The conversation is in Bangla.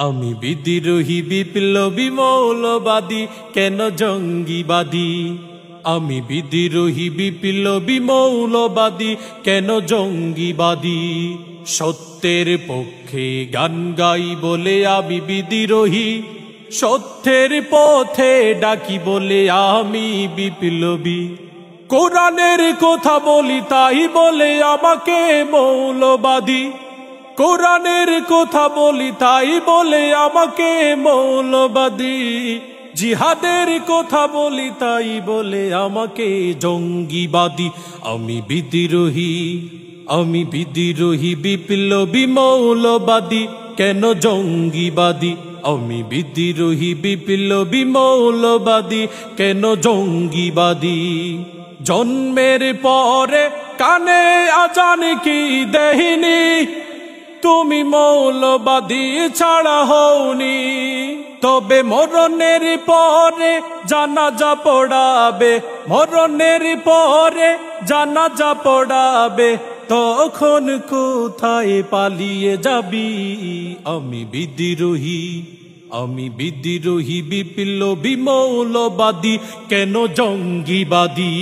আমি বিদ্রোহী বিপ্লবী মৌলবাদী কেন জঙ্গিবাদী। আমি বিদ্রোহী বিপ্লবী মৌলবাদী কেন জঙ্গিবাদী। সত্যের পক্ষে গান গাই বলে আমি বিদ্রোহী, সত্যের পথে ডাকি বলে আমি বিপ্লবী। কোরআনের কথা বলি তাই বলে আমাকে মৌলবাদী। কোরআনের কথা বলি তাই বলে আমাকে মৌলবাদী। জিহাদের কথা বলি তাই বলে আমাকে জঙ্গিবাদী। আমি বিদ্রোহী, আমি বিদ্রোহী বিপ্লবী মৌলবাদী কেন জঙ্গিবাদী। আমি বিদ্রোহী বিপ্লবী মৌলবাদী কেন জঙ্গিবাদী। জন্মের পরে কানে আজান কি দেহিনি, তুমি মৌলবাদী ছাড়া হওনি। তবে মরণের পরে জানাজা পড়াবে, মরণের পরে জানাজা পড়াবে, তখন কোথায় পালিয়ে যাবি। আমি বিদ্রোহী, আমি বিদ্রোহী বিপ্লবী মৌলবাদী কেন জঙ্গিবাদী।